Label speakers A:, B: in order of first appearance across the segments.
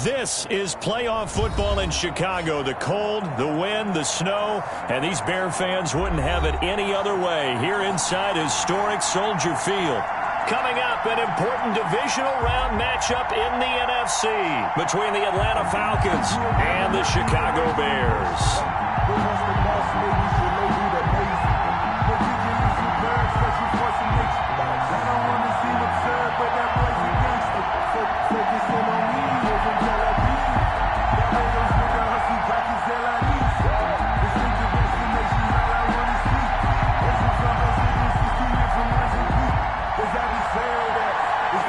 A: This is playoff football in Chicago. The cold, the wind, the snow, and these Bear fans wouldn't have it any other way here inside historic Soldier Field. Coming up, an important divisional round matchup in the NFC between the Atlanta Falcons and the Chicago Bears.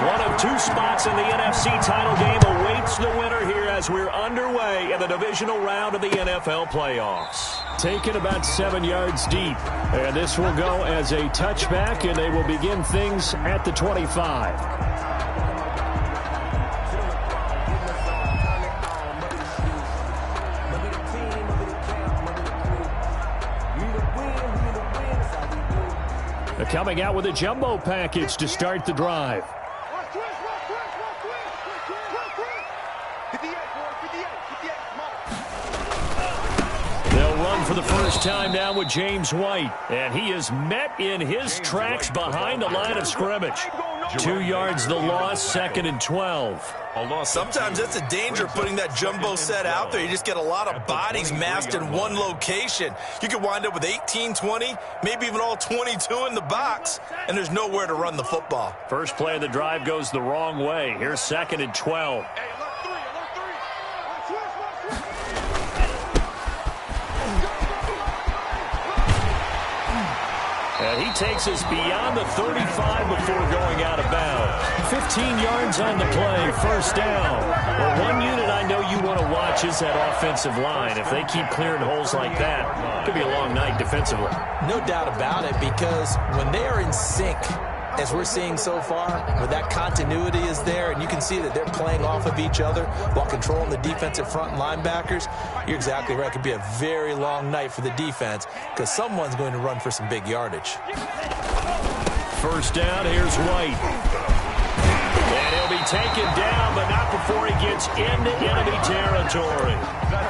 A: One of two spots in the NFC title game awaits the winner here as we're underway in the divisional round of the NFL playoffs. Taken about 7 yards deep, and this will go as a touchback, and they will begin things at the 25. They're coming out with a jumbo package to start the drive. For the first time now with James White, and he is met in his tracks behind the line of scrimmage. 2 yards the loss, 2nd and 12.
B: Although sometimes that's a danger putting that jumbo set out there. You just get a lot of bodies massed in one location. You could wind up with 18, 20, maybe even all 22 in the box, and there's nowhere to run the football.
A: First play of the drive goes the wrong way. Here's 2nd and 12. And he takes us beyond the 35 before going out of bounds. 15 yards on the play, first down. Well, one unit I know you want to watch is that offensive line. If they keep clearing holes like that, it could be a long night defensively.
B: No doubt about it, because when they are in sync, as we're seeing so far, where that continuity is there, and you can see that they're playing off of each other while controlling the defensive front linebackers, you're exactly right. It could be a very long night for the defense because someone's going to run for some big yardage.
A: First down, here's White. And he'll be taken down, but not before he gets into enemy territory.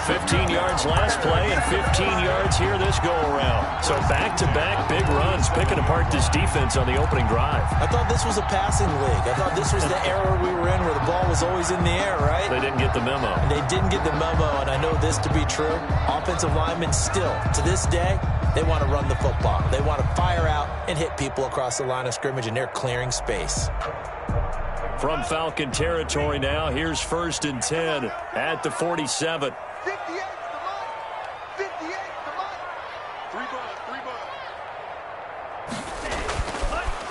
A: 15 yards last play and 15 yards here this go-around. So back-to-back big runs picking apart this defense on the opening drive.
B: I thought this was a passing league. I thought this was the era we were in where the ball was always in the air, right?
A: They didn't get the memo.
B: They didn't get the memo, and I know this to be true. Offensive linemen still, to this day, they want to run the football. They want to fire out and hit people across the line of scrimmage, and they're clearing space.
A: From Falcon territory now, here's 1st and 10 at the 47.
C: 58 to the line. 58 to the line. 3 ball.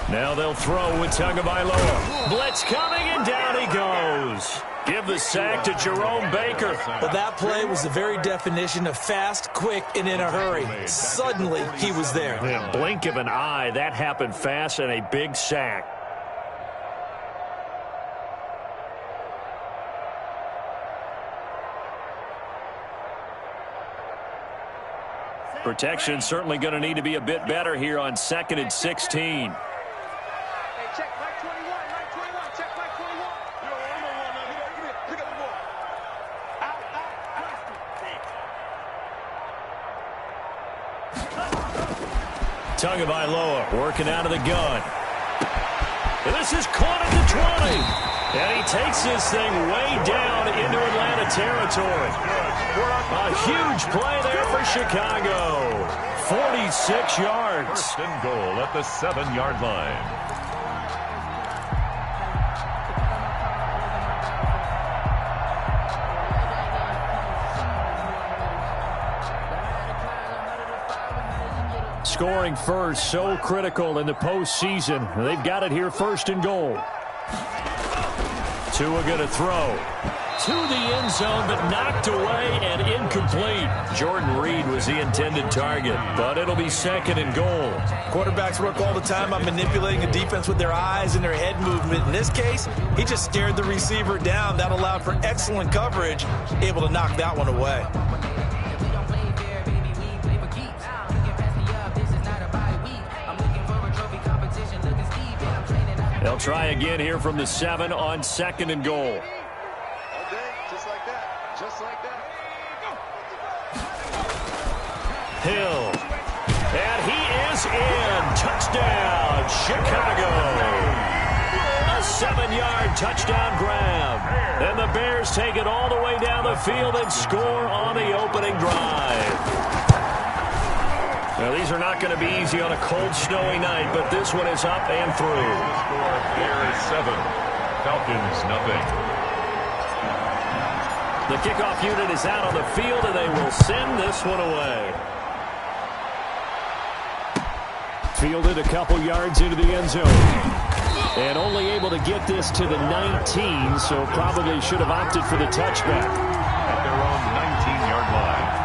A: Now they'll throw with Tagovailoa. Blitz coming, and down he goes. Give the sack to Jerome Baker.
B: But that play was the very definition of fast, quick, and in a hurry. Suddenly, he was there.
A: In a blink of an eye, that happened fast, and a big sack. Protection certainly going to need to be a bit better here on 2nd and 16.
C: Check Mike 21, Mike 21, check Mike 21. Pick up the ball.
A: Tagovailoa working out of the gun. And this is caught at the 20. And he takes this thing way down into Atlanta territory. A huge play there for Chicago. 46 yards.
D: 1st and goal at the 7-yard line.
A: Scoring first, so critical in the postseason. They've got it here, 1st and goal. Tua going to throw to the end zone, but knocked away and incomplete. Jordan Reed was the intended target, but it'll be 2nd and goal.
B: Quarterbacks work all the time on manipulating a defense with their eyes and their head movement. In this case, he just stared the receiver down. That allowed for excellent coverage, able to knock that one away.
A: They'll try again here from the 7 on 2nd and goal.
C: All day, just
A: Hill. And he is in. Touchdown, Chicago. A 7-yard touchdown grab. And the Bears take it all the way down the field and score on the opening drive. Now, these are not going to be easy on a cold, snowy night, but this one is up and through.
D: Score, Bears 7, Falcons nothing.
A: The kickoff unit is out on the field, and they will send this one away. Fielded a couple yards into the end zone. And only able to get this to the 19, so probably should have opted for the touchback.
D: At their own 19-yard line.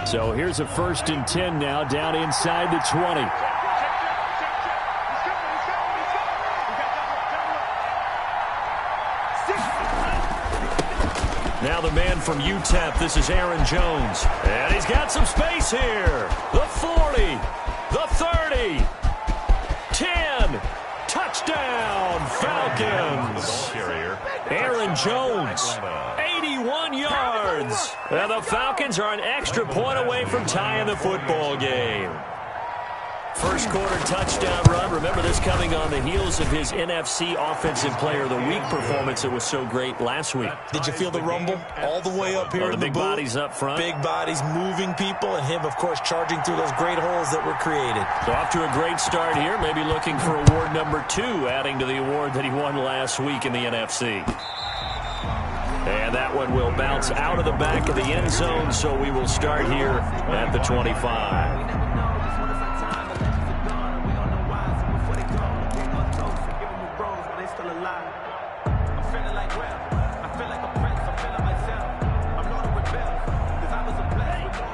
A: So here's a 1st and 10 now, down inside the 20. Now the man from UTEP, this is Aaron Jones. And he's got some space here. The 40, the 30, 10, touchdown, Falcons. Aaron Jones, 81 yards. And the Falcons are an extra point away from tying the football game. First quarter touchdown run. Remember, this coming on the heels of his NFC Offensive Player of the Week performance that was so great last week.
B: Did you feel the rumble all the way up here in the
A: big
B: booth?
A: Bodies up front.
B: Big bodies moving people, and him, of course, charging through those great holes that were created.
A: So off to a great start here. Maybe looking for award number 2, adding to the award that he won last week in the NFC. And that one will bounce out of the back of the end zone, so we will start here at the 25.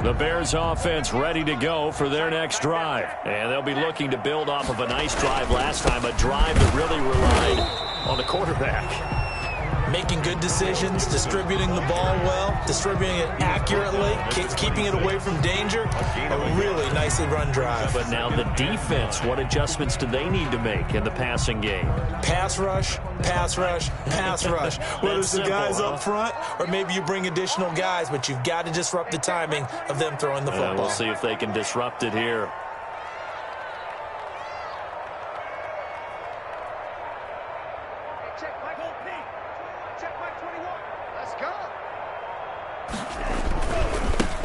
A: The Bears offense ready to go for their next drive. And they'll be looking to build off of a nice drive last time, a drive that really relied on the quarterback.
B: Making good decisions, distributing the ball well, distributing it accurately, keeping it away from danger. A really nicely run drive.
A: But now the defense, what adjustments do they need to make in the passing game?
B: Pass rush, pass rush, pass rush. Whether it's the guys up front or maybe you bring additional guys, but you've got to disrupt the timing of them throwing the football.
A: We'll see if they can disrupt it here.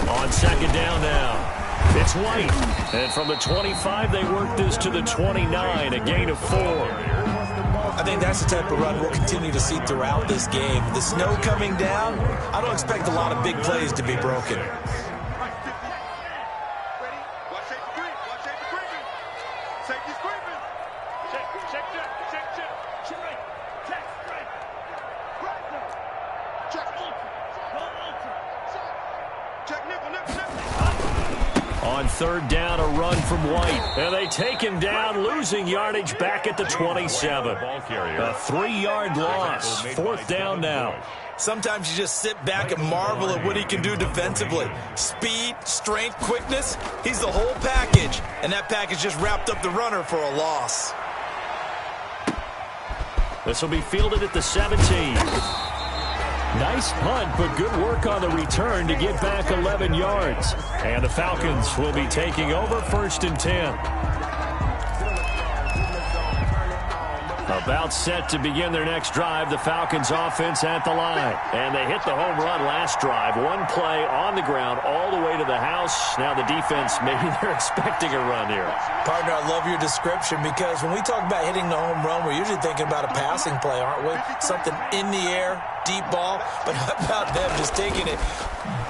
A: On second down now, it's White. And from the 25, they work this to the 29, a gain of 4.
B: I think that's the type of run we'll continue to see throughout this game. The snow coming down, I don't expect a lot of big plays to be broken.
A: On third down, a run from White. And they take him down, losing yardage back at the 27. A 3-yard loss. 4th down now.
B: Sometimes you just sit back and marvel at what he can do defensively. Speed, strength, quickness, he's the whole package. And that package just wrapped up the runner for a loss.
A: This will be fielded at the 17. Nice punt, but good work on the return to get back 11 yards. And the Falcons will be taking over 1st and 10. About set to begin their next drive, the Falcons offense at the line. And they hit the home run last drive. One play on the ground all the way to the house. Now the defense, maybe they're expecting a run here.
B: Partner, I love your description because when we talk about hitting the home run, we're usually thinking about a passing play, aren't we? Something in the air, deep ball. But how about them just taking it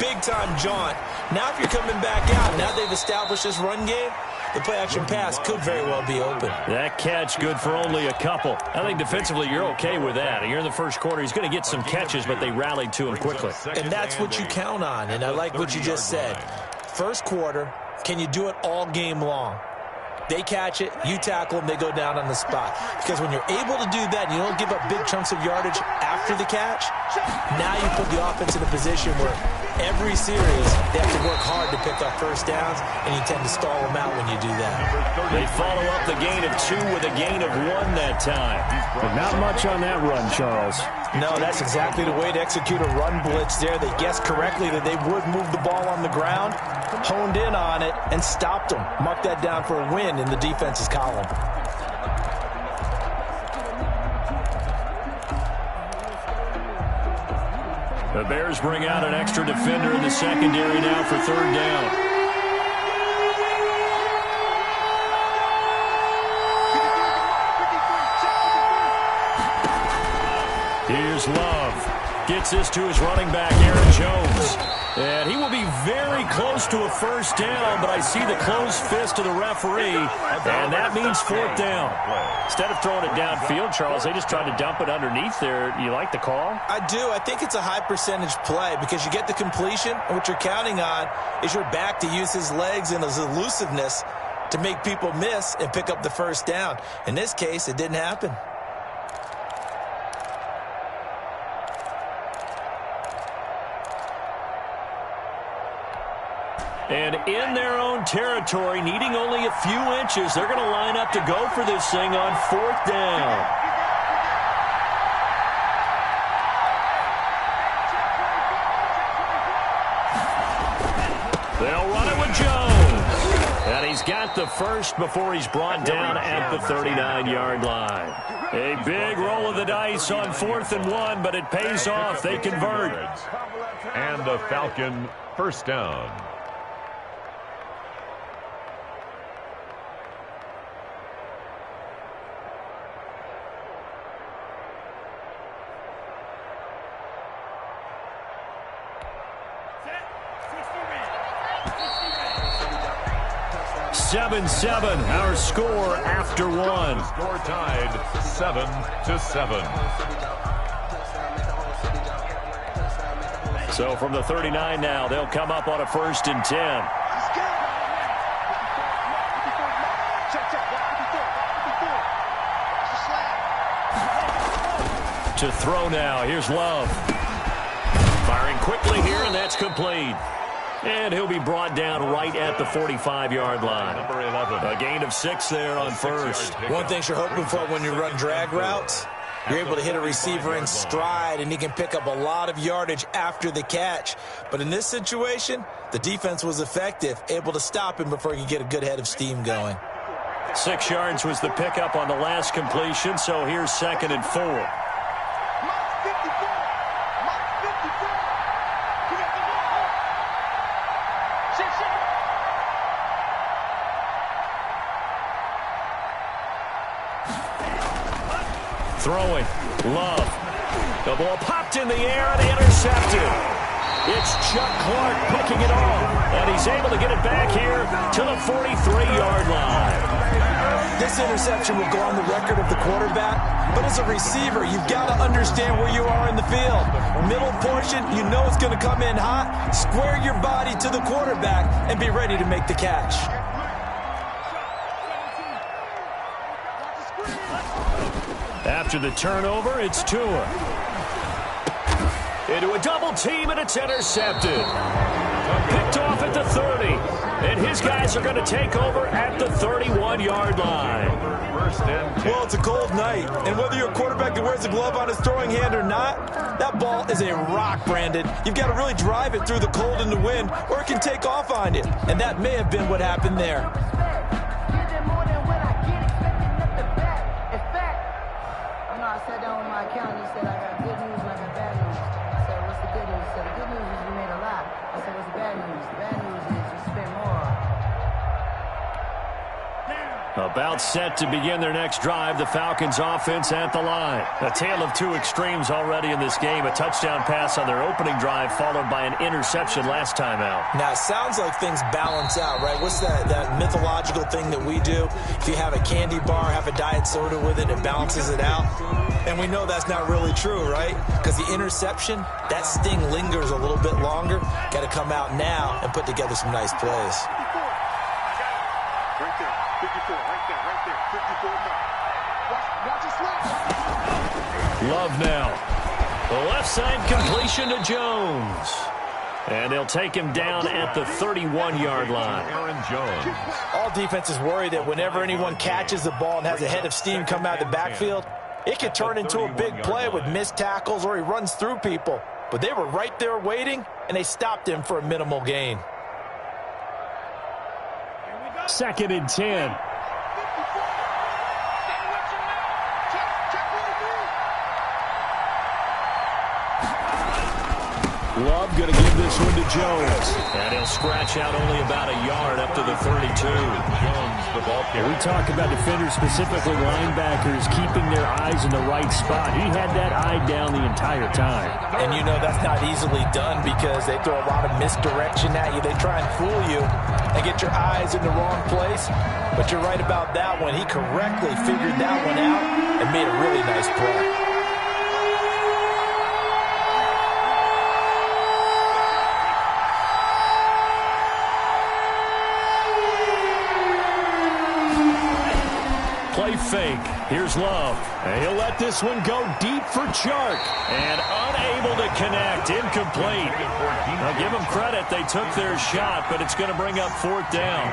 B: big-time jaunt? Now if you're coming back out, now they've established this run game, the play-action pass could very well be open.
A: That catch good for only a couple. I think defensively you're okay with that. Here in the first quarter, he's going to get some catches, but they rallied to him quickly.
B: And that's what you count on, and I like what you just said. First quarter, can you do it all game long? They catch it, you tackle them, they go down on the spot. Because when you're able to do that and you don't give up big chunks of yardage after the catch, now you put the offense in a position where every series, they have to work hard to pick up first downs, and you tend to stall them out when you do that.
A: They follow up the gain of 2 with a gain of 1 that time. But not much on that run, Charles.
B: No, that's exactly the way to execute a run blitz there. They guessed correctly that they would move the ball on the ground, honed in on it, and stopped them. Mark that down for a win in the defense's column.
A: The Bears bring out an extra defender in the secondary now for 3rd down. Here's Love. Gets this to his running back, Aaron Jones. And he will be very close to a first down, but I see the closed fist of the referee, and that means 4th down. Instead of throwing it downfield, Charles, they just tried to dump it underneath there. You like the call?
B: I do. I think it's a high percentage play because you get the completion, and what you're counting on is your back to use his legs and his elusiveness to make people miss and pick up the first down. In this case, it didn't happen.
A: And in their own territory, needing only a few inches, they're going to line up to go for this thing on 4th down. They'll run it with Jones. And he's got the first before he's brought down at the 39-yard line. A big roll of the dice on 4th and 1, but it pays off. They convert.
D: And the Falcon first down.
A: Seven, our score after 1.
D: Score tied 7-7.
A: So from the 39 now, they'll come up on a 1st and 10. To throw now, here's Love. Firing quickly here, and that's complete. And he'll be brought down right at the 45-yard line.
D: Number 11.
A: A gain of 6 there on 1st.
B: One thing you're hoping for when you run drag routes, you're able to hit a receiver in stride, and he can pick up a lot of yardage after the catch. But in this situation, the defense was effective, able to stop him before he could get a good head of steam going.
A: 6 yards was the pickup on the last completion, so here's 2nd and 4. Throwing, Love. The ball popped in the air and intercepted. It's Chuck Clark picking it off, and he's able to get it back here to the 43-yard line.
B: This interception will go on the record of the quarterback, but as a receiver, you've got to understand where you are in the field. Middle portion, you know it's going to come in hot. Square your body to the quarterback and be ready to make the catch.
A: After the turnover, it's Tua. Into a double team, and it's intercepted. Picked off at the 30. And his guys are going to take over at the 31-yard line.
B: Well, it's a cold night, and whether you're a quarterback that wears a glove on his throwing hand or not, that ball is a rock, Brandon. You've got to really drive it through the cold and the wind, or it can take off on you. And that may have been what happened there.
E: I sat down with my accountant. He said, I got good news and I got bad news. I said, what's the good news? He said, the good news is we made a lot. I said, what's the bad news? The bad news is we spent more.
A: About set to begin their next drive, the Falcons offense at the line. A tale of 2 extremes already in this game. A touchdown pass on their opening drive followed by an interception last time out.
B: Now, it sounds like things balance out, right? What's that mythological thing that we do? If you have a candy bar, have a diet soda with it, it balances it out. And we know that's not really true, right? Because the interception, that sting lingers a little bit longer. Got to come out now and put together some nice plays.
C: Right there, 54, right there, 54 now. Watch it slip.
A: Love now. The left side completion to Jones. And they'll take him down at the 31-yard line.
D: Aaron Jones.
B: All defenses worry that whenever anyone catches the ball and has a head of steam come out of the backfield, it could turn into a big play with missed tackles or he runs through people. But they were right there waiting, and they stopped him for a minimal gain.
A: 2nd and 10. Love going to give this one to Jones. And he'll scratch out only about a yard up to the 32.
D: Jones, the ball carrier.
A: We talk about defenders, specifically linebackers, keeping their eyes in the right spot. He had that eye down the entire time.
B: And you know that's not easily done because they throw a lot of misdirection at you. They try and fool you and get your eyes in the wrong place. But you're right about that one. He correctly figured that one out and made a really nice play.
A: Play fake. Here's Love. And he'll let this one go deep for Chark. And unable to connect. Incomplete. Now give them credit. They took their shot, but it's going to bring up 4th down.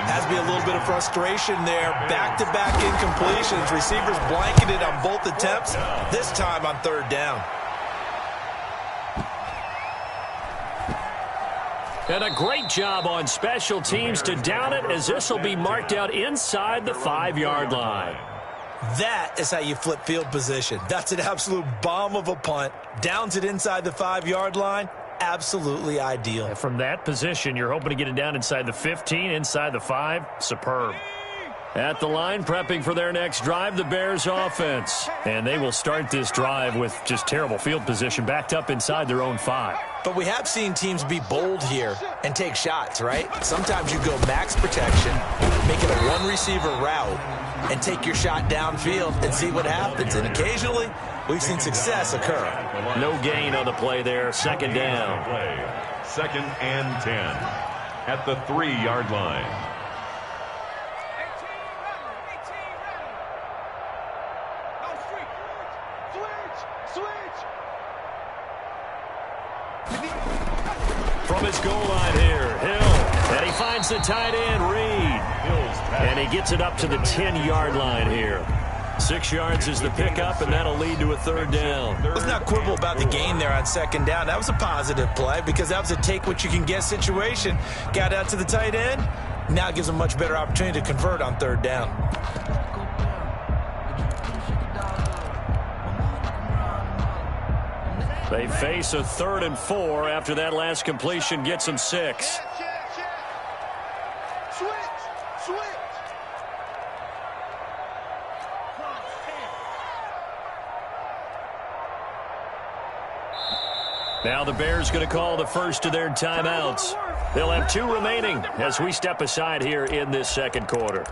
B: Has to be a little bit of frustration there. Back-to-back incompletions. Receivers blanketed on both attempts. This time on 3rd down.
A: And a great job on special teams to down it, as this will be marked out inside the 5-yard line.
B: That is how you flip field position. That's an absolute bomb of a punt. Downs it inside the 5-yard line. Absolutely ideal.
A: And from that position, you're hoping to get it down inside the 15, inside the 5. Superb. At the line, prepping for their next drive, the Bears offense. And they will start this drive with just terrible field position, backed up inside their own 5.
B: But we have seen teams be bold here and take shots, right? Sometimes you go max protection, make it a one-receiver route, and take your shot downfield and see what happens. And occasionally, we've seen success occur.
A: No gain on the play there. 2nd down.
D: 2nd and 10 at the 3-yard line.
A: From his goal line here, Hill. And he finds the tight end, Reed. And he gets it up to the 10-yard line here. 6 yards is the pickup, and that'll lead to a 3rd down.
B: Let's not quibble about the gain there on 2nd down. That was a positive play because that was a take-what-you-can-get situation. Got out to the tight end. Now gives him a much better opportunity to convert on 3rd down.
A: They face a 3rd and 4 after that last completion gets them 6. Now the Bears going to call the first of their timeouts. They'll have 2 remaining as we step aside here in this 2nd quarter.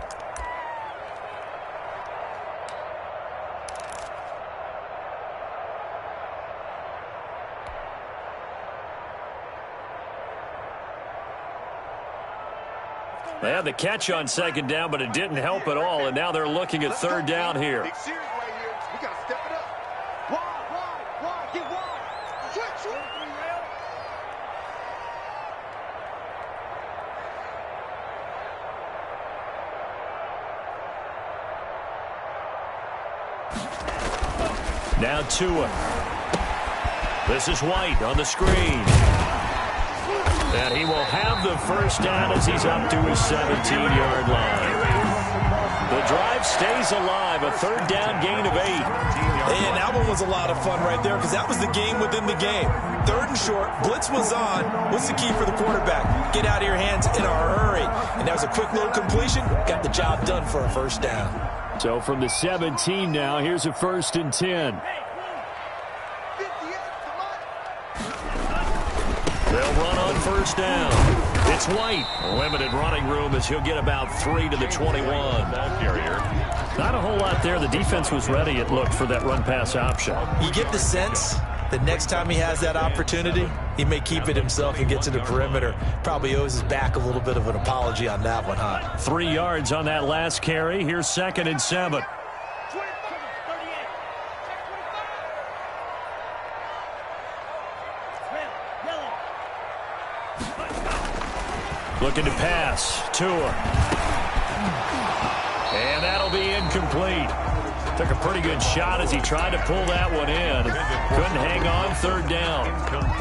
A: They had the catch on 2nd down, but it didn't help at all, and now they're looking at 3rd down here.
C: Big series right here. We got to step it up. Wide, get wide. Switch.
A: Now Tua. This is White on the screen. And he will have the 1st down as he's up to his 17-yard line. The drive stays alive, a 3rd down gain of 8.
B: And that one was a lot of fun right there because that was the game within the game. 3rd and short, blitz was on. What's the key for the quarterback? Get out of your hands in a hurry. And that was a quick little completion. Got the job done for a 1st down.
A: So from the 17 now, here's a 1st and 10. They'll run on 1st down. It's White. Limited running room as he'll get about 3 to the 21.
D: Ball carrier.
A: Not a whole lot there. The defense was ready, it looked, for that run-pass option.
B: You get the sense that next time he has that opportunity, he may keep it himself and get to the perimeter. Probably owes his back a little bit of an apology on that one, huh?
A: 3 yards on that last carry. Here's 2nd and 7. Looking to pass. Tua. And that'll be incomplete. Took a pretty good shot as he tried to pull that one in. Couldn't hang on, third down.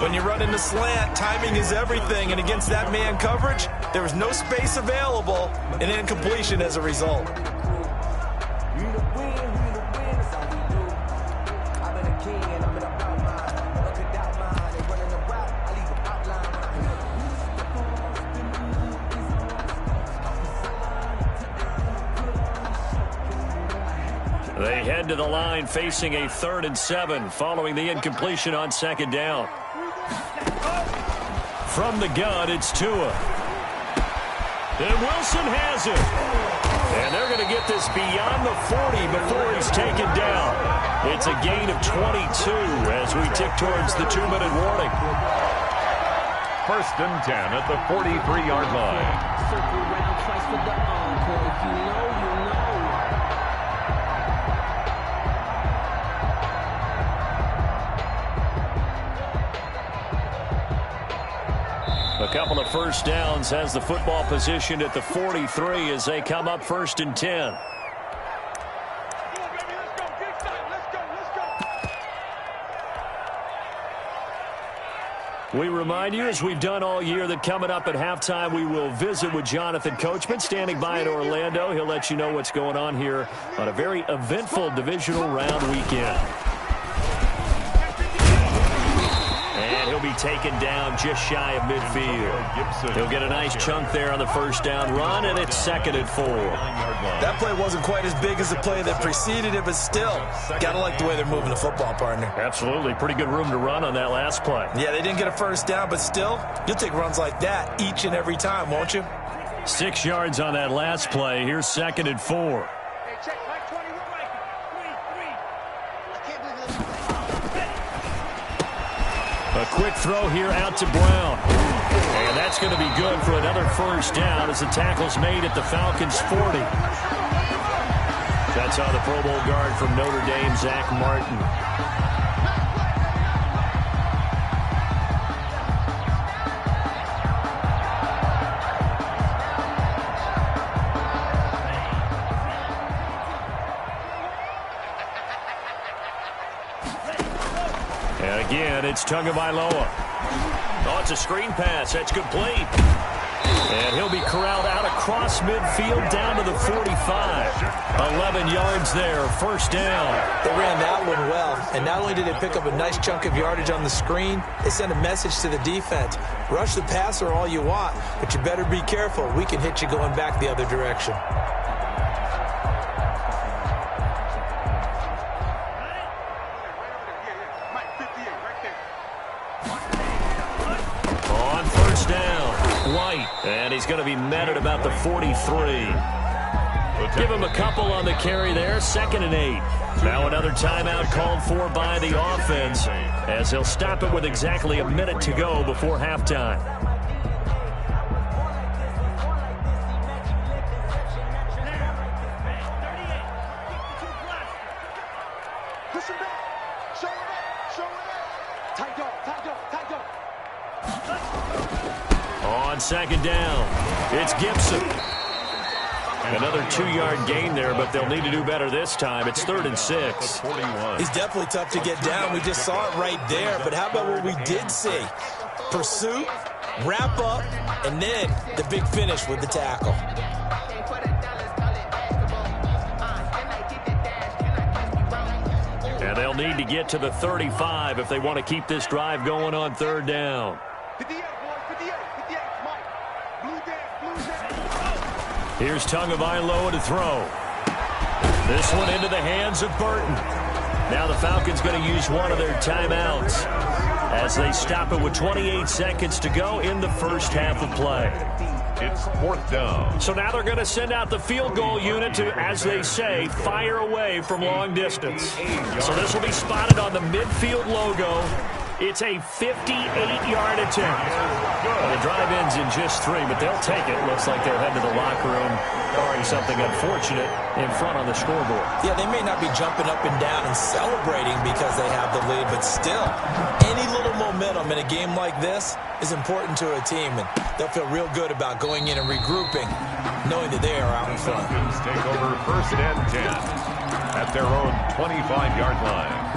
B: When you run into slant, timing is everything, and against that man coverage, there was no space available, and incompletion as a result.
A: They head to the line facing a 3rd and 7 following the incompletion on 2nd down. From the gun, it's Tua. And Wilson has it. And they're going to get this beyond the 40 before he's taken down. It's a gain of 22 as we tick towards the 2-minute warning.
D: 1st and 10 at the 43-yard line.
F: Circle around twice for the encore. If you know, you know.
A: A couple of first downs has the football positioned at the 43 as they come up 1st and 10. We remind you, as we've done all year, that coming up at halftime, we will visit with Jonathan Coachman, standing by in Orlando. He'll let you know what's going on here on a very eventful divisional round weekend. And he'll be taken down just shy of midfield. He'll get a nice chunk there on the first down run, and it's 2nd and 4.
B: That play wasn't quite as big as the play that preceded it, but still, gotta like the way they're moving the football, partner.
A: Absolutely. Pretty good room to run on that last play.
B: Yeah, they didn't get a first down, but still, you'll take runs like that each and every time, won't you?
A: 6 yards on that last play. Here's 2nd and 4.
C: Hey, check Mike 21, Mike. 3. I can't believe this.
A: A quick throw here out to Brown. And that's going to be good for another first down as the tackle's made at the Falcons' 40. That's on the Pro Bowl guard from Notre Dame, Zach Martin. And again, it's Tagovailoa. Oh, it's a screen pass. That's complete. And he'll be corralled out across midfield down to the 45. 11 yards there, first down.
B: They ran that one well, and not only did they pick up a nice chunk of yardage on the screen, they sent a message to the defense. Rush the passer all you want, but you better be careful. We can hit you going back the other direction.
A: On first down, White. And he's going to be met at about the 43. Give him a couple on the carry there, 2nd and 8. Now another timeout called for by the offense as they'll stop it with exactly a minute to go before halftime.
C: Push him back. Show it up. Show it up. Tight dog, tight dog, tight dog.
A: On 2nd down, it's Gibson. Another 2-yard gain there, but they'll need to do better this time. It's 3rd and 6.
B: He's definitely tough to get down. We just saw it right there. But how about what we did see? Pursuit, wrap up, and then the big finish with the tackle.
A: And they'll need to get to the 35 if they want to keep this drive going on 3rd down.
C: 58, boys, 58, Mike. Blue down.
A: Here's Tagovailoa to throw. This one into the hands of Burton. Now the Falcons going to use one of their timeouts as they stop it with 28 seconds to go in the first half of play.
D: It's 4th down.
A: So now they're going to send out the field goal unit to, as they say, fire away from long distance. So this will be spotted on the midfield logo. It's a 58-yard attempt. Well, the drive ends in just 3, but they'll take it. Looks like they'll head to the locker room, barring something unfortunate, in front on the scoreboard.
B: Yeah, they may not be jumping up and down and celebrating because they have the lead, but still, any little momentum in a game like this is important to a team, and they'll feel real good about going in and regrouping, knowing that they are out in front.
D: Falcons take over 1st and 10 at their own 25-yard line.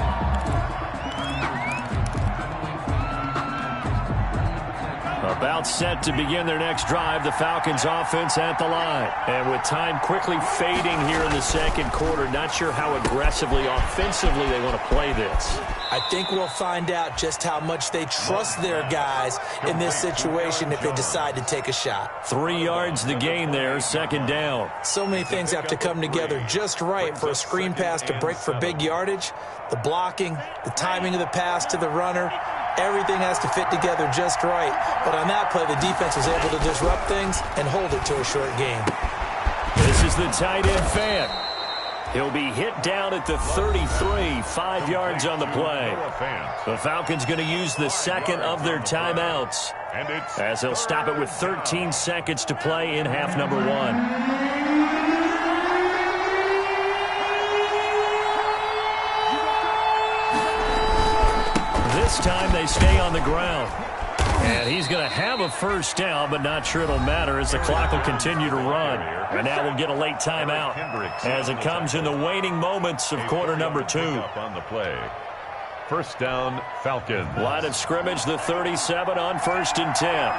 A: About set to begin their next drive, the Falcons offense at the line. And with time quickly fading here in the second quarter, not sure how aggressively, offensively they want to play this.
B: I think we'll find out just how much they trust their guys in this situation if they decide to take a shot.
A: 3 yards the gain there, second down.
B: So many things have to come together just right for a screen pass to break for big yardage. The blocking, the timing of the pass to the runner, everything has to fit together just right. But on that play, the defense was able to disrupt things and hold it to a short game.
A: This is the tight end fan. He'll be hit down at the 33, 5 yards on the play. The Falcons going to use the second of their timeouts, as they'll stop it with 13 seconds to play in half number 1. This time they stay on the ground. And he's going to have a first down, but not sure it'll matter as the clock will continue to run. And now we'll get a late timeout as it comes in the waning moments of quarter number 2.
D: On the play. First down, Falcons.
A: Line of scrimmage, the 37 on 1st and 10.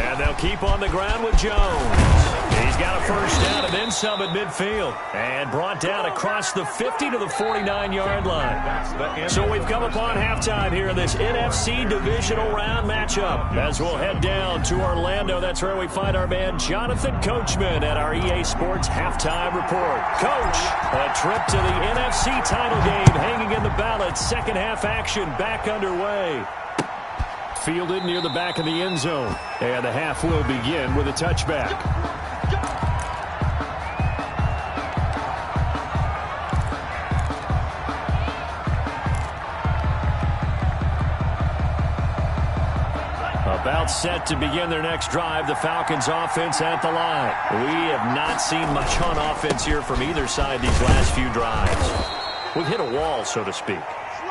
A: And they'll keep on the ground with Jones. He's got a first down and then some at midfield. And brought down across the 50 to the 49-yard line. So we've come upon halftime here in this NFC divisional round matchup. As we'll head down to Orlando, that's where we find our man Jonathan Coachman at our EA Sports Halftime Report. Coach, a trip to the NFC title game hanging in the balance. Second half action back underway. Fielded near the back of the end zone. And the half will begin with a touchback. About set to begin their next drive, the Falcons offense at the line. We have not seen much on offense here from either side these last few drives. We've hit a wall, so to speak.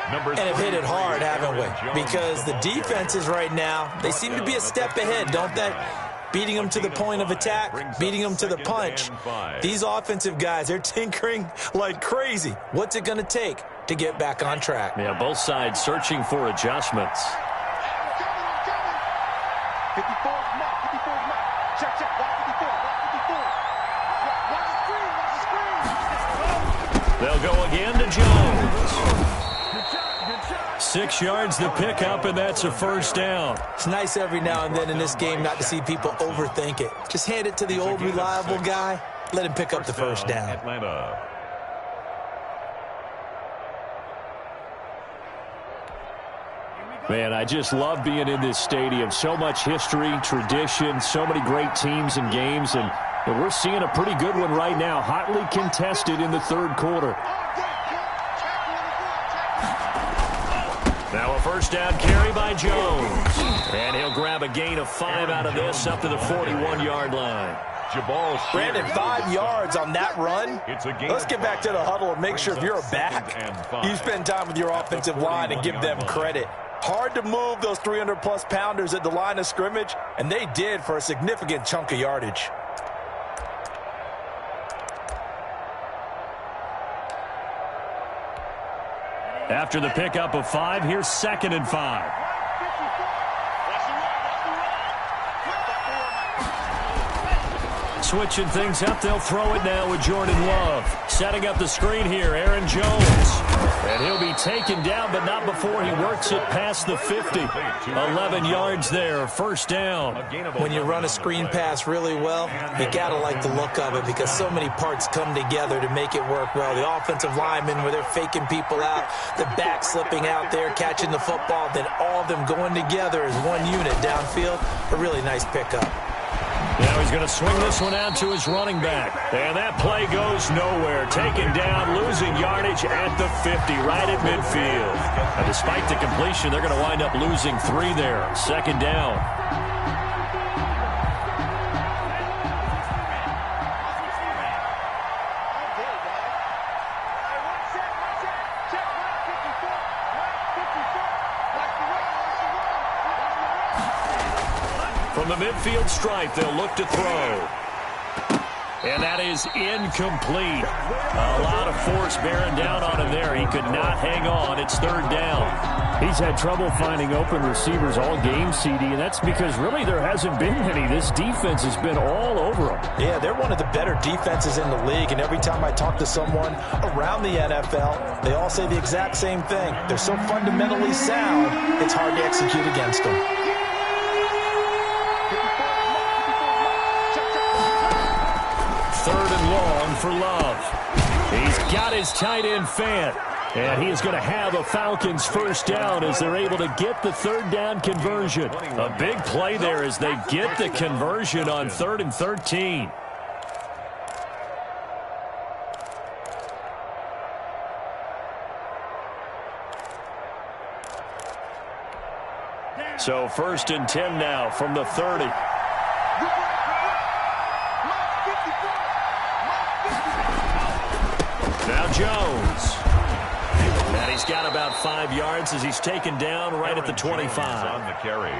B: And have hit it hard, haven't we? Because the defenses right now, they seem to be a step ahead, don't they? Beating them to the point of attack, beating them to the punch. These offensive guys, they're tinkering like crazy. What's it going to take to get back on track?
A: Yeah, both sides searching for adjustments.
C: 54 mark, 54 mark. Check, check, watch 54, watch 54. Watch the screen, watch the screen.
A: They'll go again to Jones. 6 yards the pickup, and that's a first down.
B: It's nice every now and then in this game not to see people overthink it. Just hand it to the old reliable guy. Let him pick up the first down.
D: Atlanta.
A: Man, I just love being in this stadium. So much history, tradition, so many great teams and games, and we're seeing a pretty good one right now, hotly contested in the third quarter. Now a first down carry by Jones. And he'll grab a gain of 5 out of this up to the 41-yard line.
B: Brandon, 5 yards on that run. Let's get back to the huddle and make sure if you're a back, you spend time with your offensive line and give them credit. Hard to move those 300-plus pounders at the line of scrimmage, and they did for a significant chunk of yardage.
A: After the pickup of 5, here's 2nd and 5. Switching things up, they'll throw it now with Jordan Love. Setting up the screen here, Aaron Jones. And he'll be taken down, but not before he works it past the 50. 11 yards there, first down.
B: When you run a screen pass really well, you got to like the look of it because so many parts come together to make it work well. The offensive linemen, where they're faking people out, the back slipping out there, catching the football, then all of them going together as one unit downfield. A really nice pickup.
A: Now he's going to swing this one out to his running back. And that play goes nowhere. Taken down, losing yardage at the 50, right at midfield. And despite the completion, they're going to wind up losing 3 there. Second down.
C: Check,
A: midfield stripe. They'll look to throw. And that is incomplete. A lot of force bearing down on him there. He could not hang on. It's third down.
G: He's had trouble finding open receivers all game, CD, and that's because really there hasn't been any. This defense has been all over him.
B: Yeah, they're one of the better defenses in the league, and every time I talk to someone around the NFL, they all say the exact same thing. They're so fundamentally sound, it's hard to execute against them.
A: Third and long for Love. He's got his tight end Fant. And he is going to have a Falcons first down as they're able to get the third down conversion. A big play there as they get the conversion on 3rd and 13. So 1st and 10 now from the 30. Now Jones. And he's got about 5 yards as he's taken down right at the 25.
D: On the carry.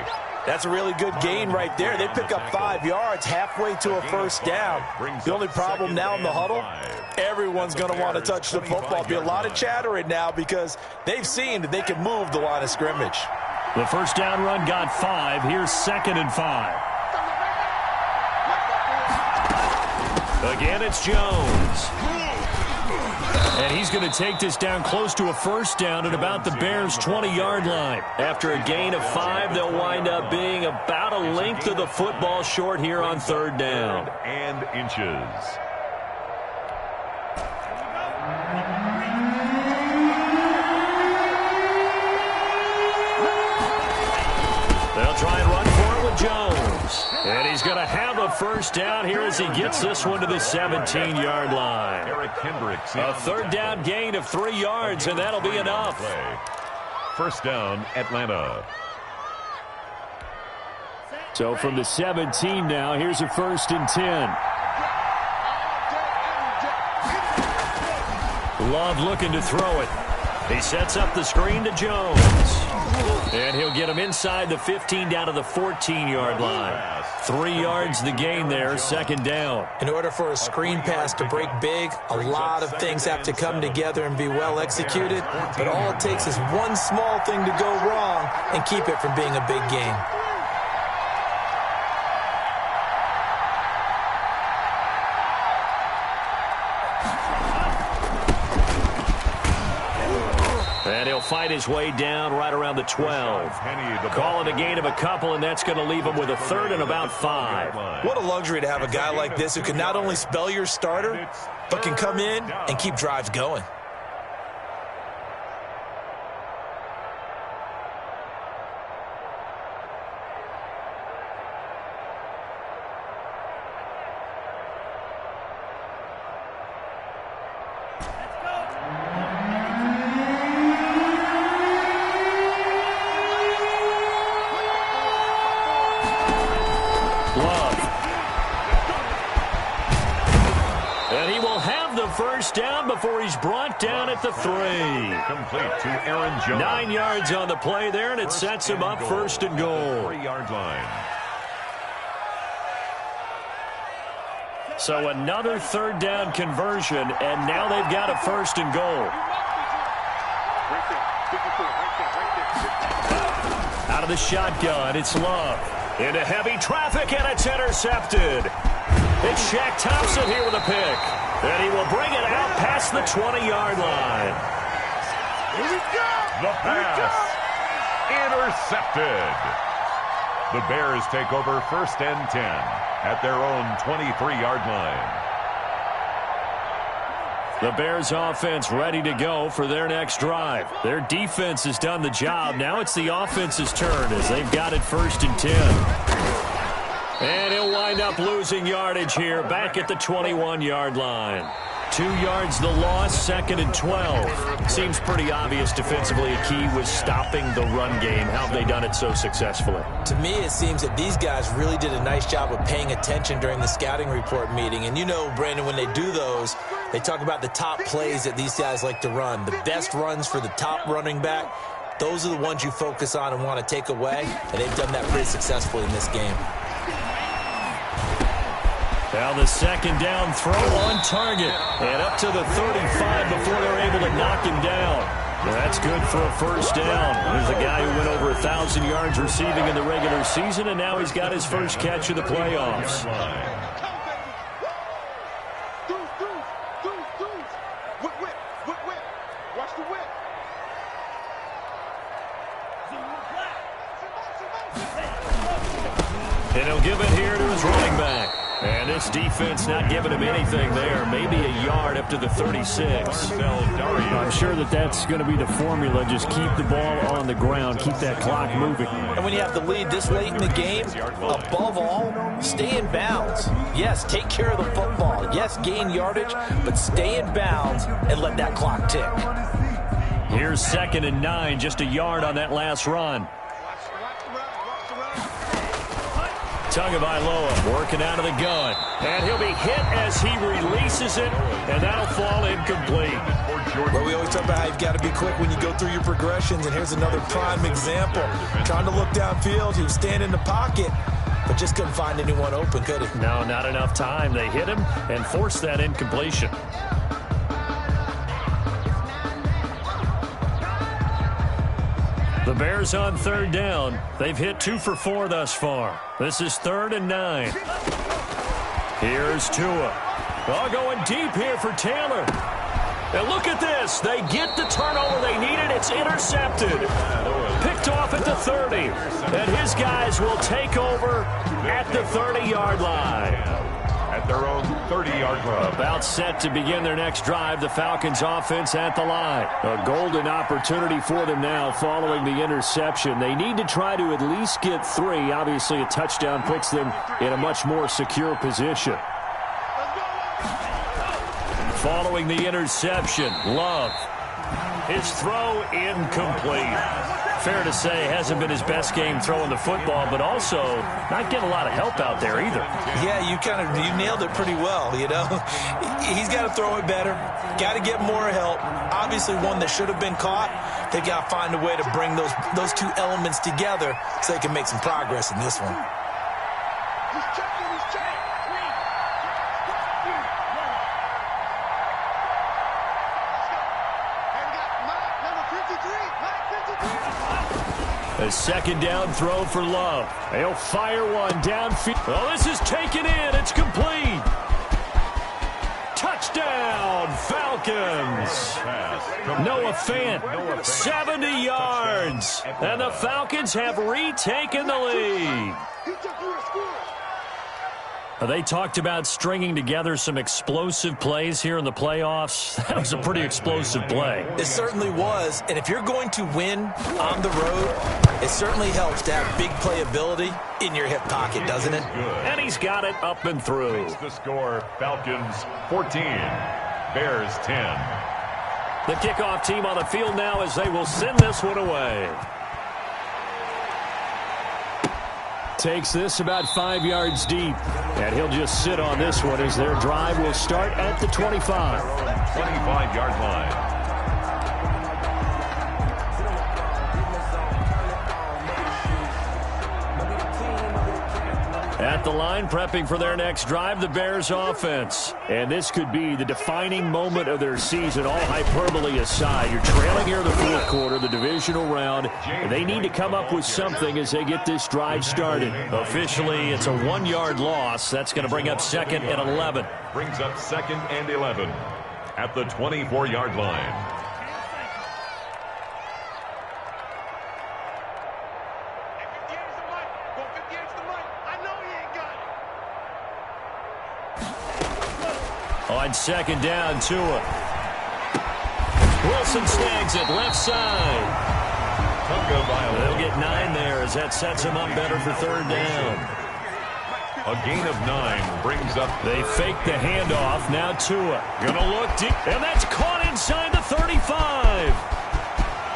B: That's a really good gain right there. They pick up 5 yards halfway to a first down. The only problem now in the huddle, everyone's going to want to touch the football. Be a lot of chattering now because they've seen that they can move the line of scrimmage.
A: The first down run got 5. Here's 2nd and 5. Again, it's Jones. And he's going to take this down close to a first down at about the Bears' 20-yard line. After a gain of 5, they'll wind up being about a length of the football short here on 3rd down.
D: And inches.
A: They'll try and run for it with Jones. And he's going to have a first down here as he gets this one to the 17-yard line. A 3rd down gain of 3 yards, and that'll be enough.
D: First down, Atlanta.
G: So from the 17 now, here's a 1st and 10.
A: Love looking to throw it. He sets up the screen to Jones. And he'll get him inside the 15 down to the 14-yard line. 3 yards the gain there, 2nd down.
B: In order for a screen pass to break big, a lot of things have to come together and be well executed. But all it takes is one small thing to go wrong and keep it from being a big gain.
A: And he'll fight his way down right around the 12. Calling a gain of a couple, and that's going to leave him with a 3rd and about 5.
B: What a luxury to have a guy like this who can not only spell your starter, but can come in and keep drives going.
A: First down before he's brought down at the 3.
D: Complete to Aaron Jones.
A: 9 yards on the play there, and it sets him up 1st and goal.
D: 3-yard line.
A: So another 3rd down conversion, and now they've got a 1st and goal. Out of the shotgun, it's Love. Into heavy traffic, and it's intercepted. It's Shaq Thompson here with a pick. And he will bring it out past the 20-yard line.
C: Here we go.
D: The pass. Intercepted. The Bears take over 1st and 10 at their own 23-yard line.
A: The Bears offense ready to go for their next drive. Their defense has done the job. Now it's the offense's turn as they've got it 1st and 10. And he'll wind up losing yardage here back at the 21-yard line. 2 yards the loss, 2nd and 12. Seems pretty obvious defensively a key was stopping the run game. How have they done it so successfully?
B: To me, it seems that these guys really did a nice job of paying attention during the scouting report meeting. And you know, Brandon, when they do those, they talk about the top plays that these guys like to run. The best runs for the top running back, those are the ones you focus on and want to take away. And they've done that pretty successfully in this game.
A: Now the second down throw on target. And up to the 35 before they're able to knock him down. That's good for a first down. There's a guy who went over 1,000 yards receiving in the regular season, and now he's got his first catch of the playoffs.
C: Watch the whip.
A: And he'll give it here to his running back. And this defense not giving him anything there. Maybe a yard up to the 36. I'm sure that's going to be the formula. Just keep the ball on the ground. Keep that clock moving.
B: And when you have the lead this late in the game, above all, stay in bounds. Yes, take care of the football. Yes, gain yardage, but stay in bounds and let that clock tick.
A: Here's 2nd and 9, just a yard on that last run. Tagovailoa working out of the gun. And he'll be hit as he releases it, and that'll fall incomplete.
B: Well, we always talk about how you've got to be quick when you go through your progressions, and here's another prime example. Trying to look downfield, he was standing in the pocket, but just couldn't find anyone open, could he?
A: No, not enough time. They hit him and forced that incompletion. The Bears on 3rd down. They've hit 2 for 4 thus far. This is 3rd and 9. Here's Tua. Oh, going deep here for Taylor. And look at this. They get the turnover they needed. It's intercepted. Picked off at the 30. And his guys will take over at the 30-yard line.
D: At their own 30-yard line.
A: About set to begin their next drive. The Falcons offense at the line. A golden opportunity for them now following the interception. They need to try to at least get 3. Obviously, a touchdown puts them in a much more secure position. Following the interception, Love. His throw incomplete. Fair to say, hasn't been his best game throwing the football, but also not getting a lot of help out there either.
B: Yeah, you nailed it pretty well, you know. He's got to throw it better, got to get more help. Obviously, one that should have been caught. They've got to find a way to bring those two elements together so they can make some progress in this one.
C: He's checking, he's checking.
A: A 2nd down throw for Love. They'll fire one downfield. Oh, this is taken in. It's complete. Touchdown, Falcons. Noah Fant, 70 yards. And the Falcons have retaken the lead. They talked about stringing together some explosive plays here in the playoffs. That was a pretty explosive play.
B: It certainly was. And if you're going to win on the road, it certainly helps to have big playability in your hip pocket, doesn't it?
A: And he's got it up and through.
D: Makes the score Falcons 14, Bears 10.
A: The kickoff team on the field now as they will send this one away. Takes this about 5 yards deep. And he'll just sit on this one as their drive will start at the 25.
D: 25-yard line.
A: At the line, prepping for their next drive, the Bears offense. And this could be the defining moment of their season, all hyperbole aside. You're trailing here in the 4th quarter, the divisional round. And they need to come up with something as they get this drive started. Officially, it's a 1-yard loss. That's going to bring up 2nd and 11.
D: Brings up 2nd and 11 at the 24-yard line.
A: On 2nd down, Tua. Wilson snags it left side. They'll get 9 there as that sets him up better for 3rd down.
D: A gain of 9 brings up.
A: They fake the handoff. Now Tua gonna look deep, and that's caught inside the 35.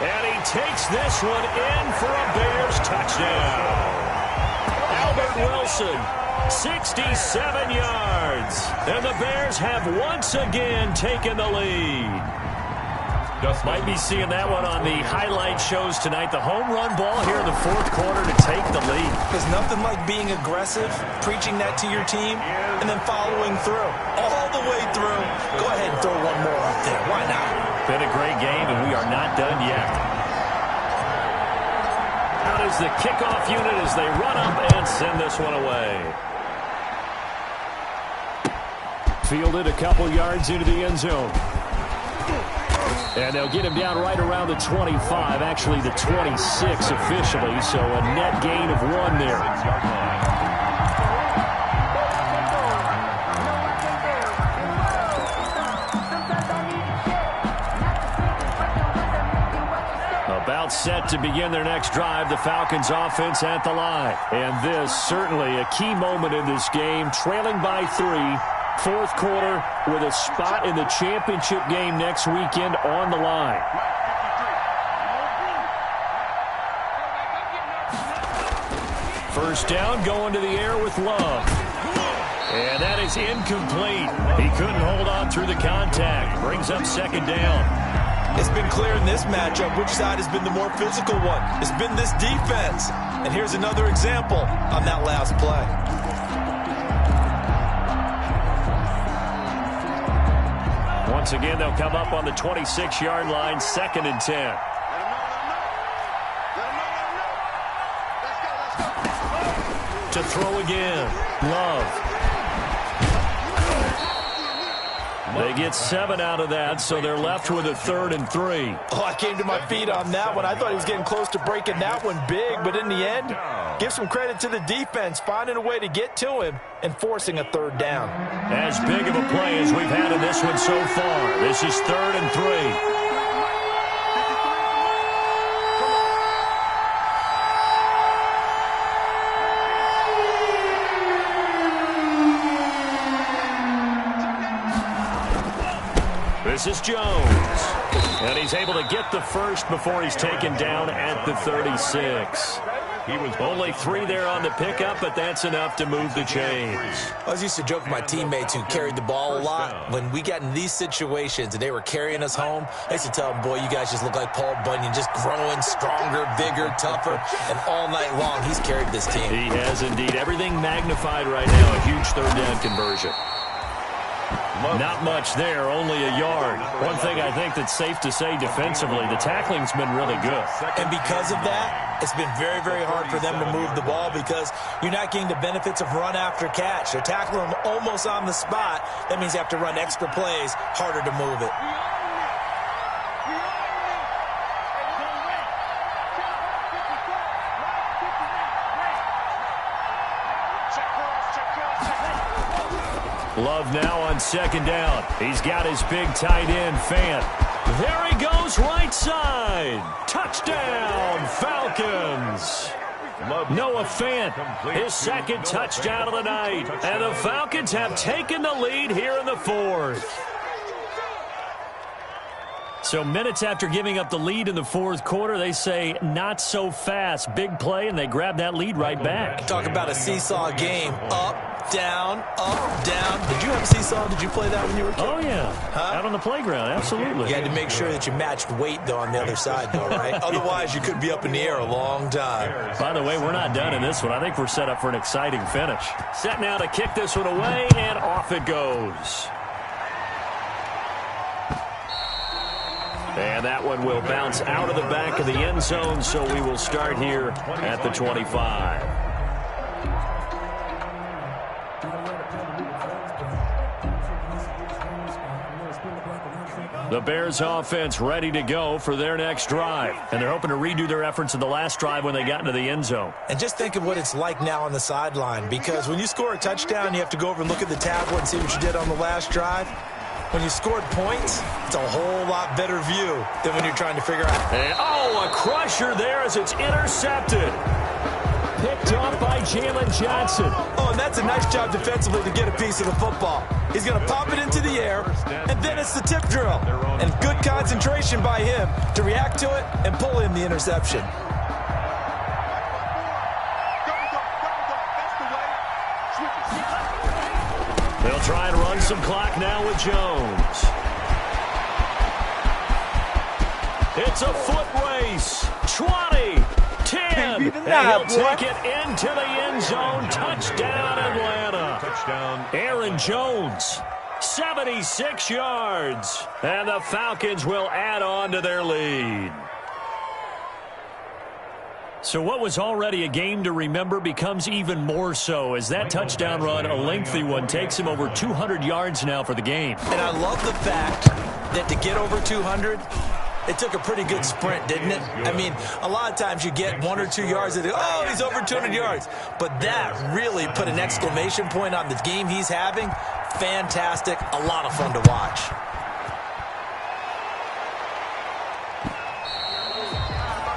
A: And he takes this one in for a Bears touchdown. Albert Wilson, 67 yards. And the Bears have once again taken the lead. Might be seeing that one on the highlight shows tonight. The home run ball here in the fourth quarter to take the lead.
B: There's nothing like being aggressive, preaching that to your team, and then following through. All the way through. Go ahead and throw one more up there. Why not?
A: Been a great game, and we are not done yet. Out is the kickoff unit as they run up and send this one away. Fielded a couple yards into the end zone. And they'll get him down right around the 25, actually the 26 officially, so a net gain of 1 there. About set to begin their next drive, the Falcons offense at the line. And this certainly a key moment in this game, trailing by 3. Fourth quarter with a spot in the championship game next weekend on the line. First down going to the air with Love. And that is incomplete. He couldn't hold on through the contact. Brings up second down.
B: It's been clear in this matchup which side has been the more physical one. It's been this defense. And here's another example on that last play.
A: Once again, they'll come up on the 26-yard line, 2nd and 10. To throw again, Love. They get 7 out of that, so they're left with a 3rd and 3.
B: Oh, I came to my feet on that one. I thought he was getting close to breaking that one big, but in the end, give some credit to the defense, finding a way to get to him and forcing a 3rd down.
A: As big of a play as we've had in this one so far. This is 3rd and 3. This is Jones. And he's able to get the first before he's taken down at the 36. He was only 3 there on the pickup, but that's enough to move the chains.
B: I was used to joke with my teammates who carried the ball a lot. When we got in these situations and they were carrying us home, I used to tell them, boy, you guys just look like Paul Bunyan, just growing stronger, bigger, tougher. And all night long, he's carried this team.
A: He has indeed. Everything magnified right now. A huge 3rd down conversion. Not much there, only a yard. One thing I think that's safe to say defensively, the tackling's been really good.
B: And because of that, it's been very, very hard for them to move the ball because you're not getting the benefits of run after catch. They're tackling them almost on the spot. That means you have to run extra plays, harder to move it.
A: Love now on 2nd down. He's got his big tight end, Fant. There he goes, right side. Touchdown, Falcons. Noah Fant, his 2nd touchdown of the night. And the Falcons have taken the lead here in the 4th. So minutes after giving up the lead in the 4th quarter, they say not so fast. Big play, and they grab that lead right back.
B: Talk about a seesaw game. Up, down, up, down. Did you have a seesaw? Did you play that when you were a kid?
A: Oh, yeah. Huh? Out on the playground, absolutely.
B: You had to make sure that you matched weight, though, on the other side, though, right? Otherwise, you could be up in the air a long time.
A: By the way, we're not done in this one. I think we're set up for an exciting finish. Set now to kick this one away, and off it goes. And that one will bounce out of the back of the end zone, so we will start here at the 25. The Bears offense ready to go for their next drive. And they're hoping to redo their efforts in the last drive when they got into the end zone.
B: And just think of what it's like now on the sideline, because when you score a touchdown, you have to go over and look at the tablet and see what you did on the last drive. When you scored points, it's a whole lot better view than when you're trying to figure out.
A: And, a crusher there as it's intercepted. Picked off by Jalen Johnson.
B: Oh, and that's a nice job defensively to get a piece of the football. He's going to pop it into the air, and then it's the tip drill. And good concentration by him to react to it and pull in the interception.
A: They'll try and run some clock now with Jones. It's a foot race. 20, 10, and he'll take it into the end zone. Touchdown, Atlanta.
D: Touchdown.
A: Aaron Jones, 76 yards. And the Falcons will add on to their lead. So what was already a game to remember becomes even more so as that touchdown run, a lengthy one, takes him over 200 yards now for the game.
B: And I love the fact that to get over 200, it took a pretty good sprint, didn't it? I mean, a lot of times you get 1 or 2 yards and oh, he's over 200 yards. But that really put an exclamation point on the game he's having. Fantastic. A lot of fun to watch.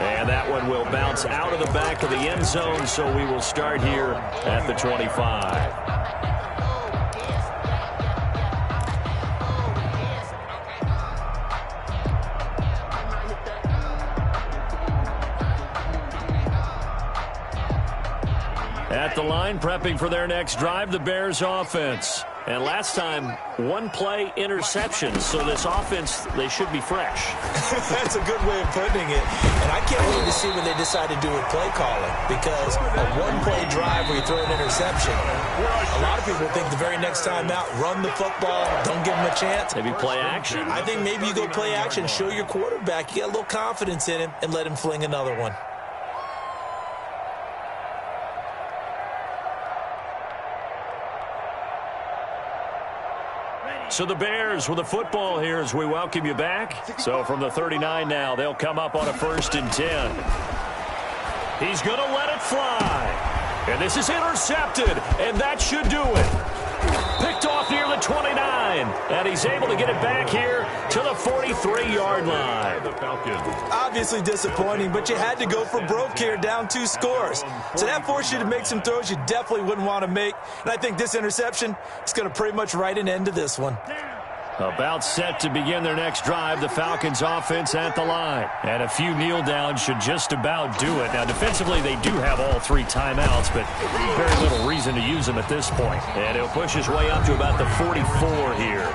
A: And that one will bounce out of the back of the end zone, so we will start here at the 25. At the line, prepping for their next drive, the Bears offense. And last time, one play interception. So this offense, they should be fresh.
B: That's a good way of putting it. And I can't wait to see what they decide to do with play calling. Because a one-play drive where you throw an interception, a lot of people think the very next time out, run the football, don't give them a chance.
A: Maybe play action.
B: I think maybe you go play action, show your quarterback, you get a little confidence in him, and let him fling another one.
A: So the Bears with the football here as we welcome you back. So from the 39 now, they'll come up on a 1st and 10. He's going to let it fly. And this is intercepted, and that should do it. Picked off near the 29, and he's able to get it back here to the 43-yard line.
D: The Falcons.
B: Obviously disappointing, but you had to go for broke here, down 2 scores. So that forced you to make some throws you definitely wouldn't want to make. And I think this interception is going to pretty much write an end to this one.
A: About set to begin their next drive, the Falcons offense at the line. And a few kneel downs should just about do it. Now, defensively, they do have all 3 timeouts, but very little reason to use them at this point. And he'll push his way up to about the 44 here.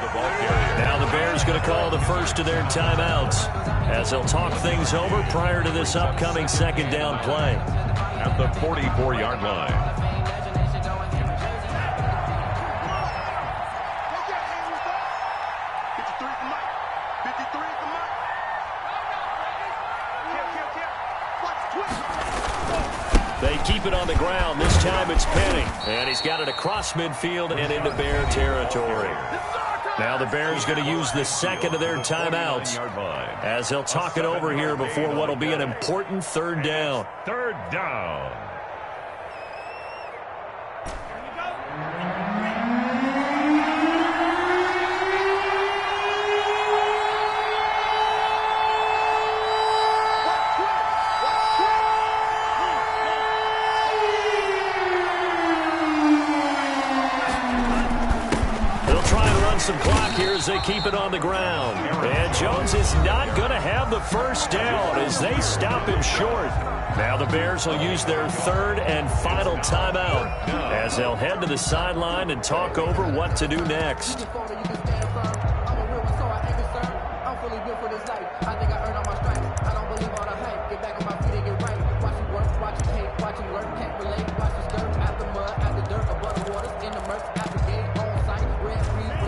A: Now the Bears going to call the first of their timeouts as they'll talk things over prior to this upcoming 2nd down play.
D: At the 44-yard line.
A: They keep it on the ground. This time it's Penny. And he's got it across midfield and into Bear territory. Now the Bears going to use the 2nd of their timeouts as they'll talk it over here before what will be an important 3rd down.
D: 3rd down.
A: Some clock here as they keep it on the ground. And Jones is not going to have the 1st down as they stop him short. Now the Bears will use their 3rd and final timeout as they'll head to the sideline and talk over what to do next.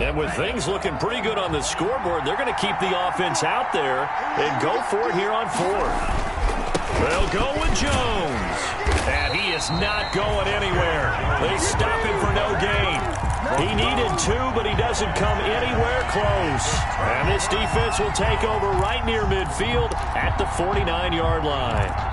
A: And with things looking pretty good on the scoreboard, they're going to keep the offense out there and go for it here on 4th. They'll go with Jones. And he is not going anywhere. They stop him for no gain. He needed 2, but he doesn't come anywhere close. And this defense will take over right near midfield at the 49-yard line.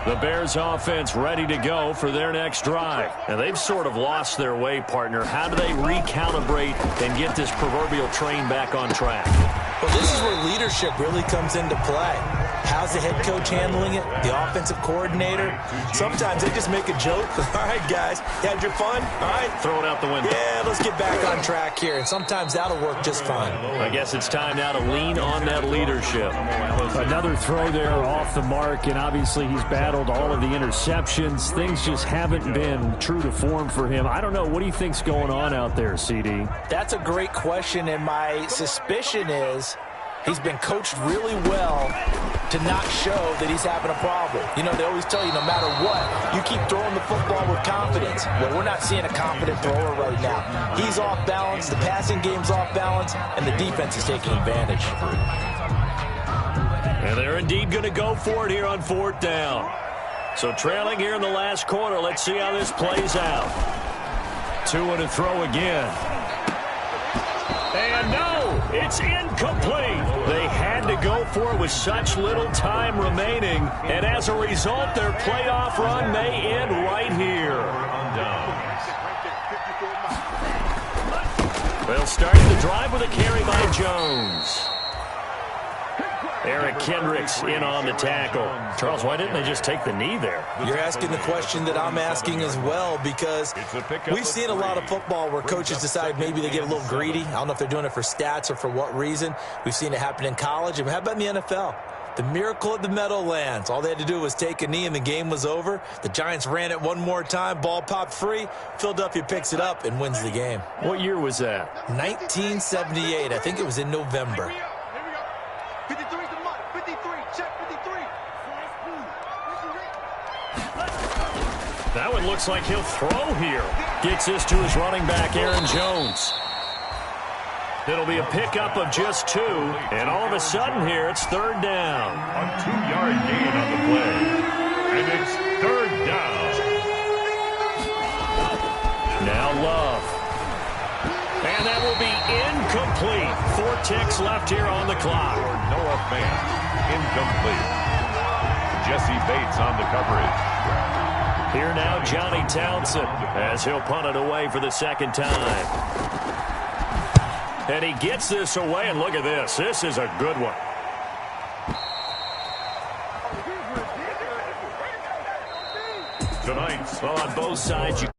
A: The Bears offense ready to go for their next drive. And they've sort of lost their way, partner. How do they recalibrate and get this proverbial train back on track?
B: Well, this is where leadership really comes into play. How's the head coach handling it? The offensive coordinator? Sometimes they just make a joke. All right, guys, you had your fun? All right.
A: Throw it out the window.
B: Yeah, let's get back on track here. And sometimes that'll work just fine.
A: I guess it's time now to lean on that leadership.
G: Another throw there off the mark, and obviously he's battled all of the interceptions. Things just haven't been true to form for him. I don't know. What do you think's going on out there, CD?
B: That's a great question, and my suspicion is he's been coached really well to not show that he's having a problem. You know, they always tell you no matter what, you keep throwing the football with confidence. Well, we're not seeing a confident thrower right now. He's off balance, the passing game's off balance, and the defense is taking advantage.
A: And they're indeed going to go for it here on 4th down. So trailing here in the last quarter, let's see how this plays out. 2 and a throw again. And no, it's incomplete. They had to go for it with such little time remaining. And as a result, their playoff run may end right here. They'll start the drive with a carry by Jones. Eric Kendricks in on the tackle. Charles, why didn't they just take the knee there?
B: You're asking the question that I'm asking as well, because we've seen a lot of football where coaches decide maybe they get a little greedy. I don't know if they're doing it for stats or for what reason. We've seen it happen in college. And how about in the NFL? The miracle at the Meadowlands. All they had to do was take a knee and the game was over. The Giants ran it one more time. Ball popped free. Philadelphia picks it up and wins the game.
A: What year was that?
B: 1978. I think it was in November.
C: 53's the money. 53. Check 53.
A: That one looks like he'll throw here. Gets this to his running back, Aaron Jones. It'll be a pickup of just 2, and all of a sudden here, it's 3rd down.
D: A 2-yard gain on the play, and it's 3rd down.
A: Now Love. And that will be incomplete. 4 ticks left here on the clock.
D: Noah Fant, incomplete. Jesse Bates on the coverage.
A: Here now, Johnny Townsend, as he'll punt it away for the 2nd time. And he gets this away, and look at this. This is a good one.
D: Tonight,
A: Well, on both sides, you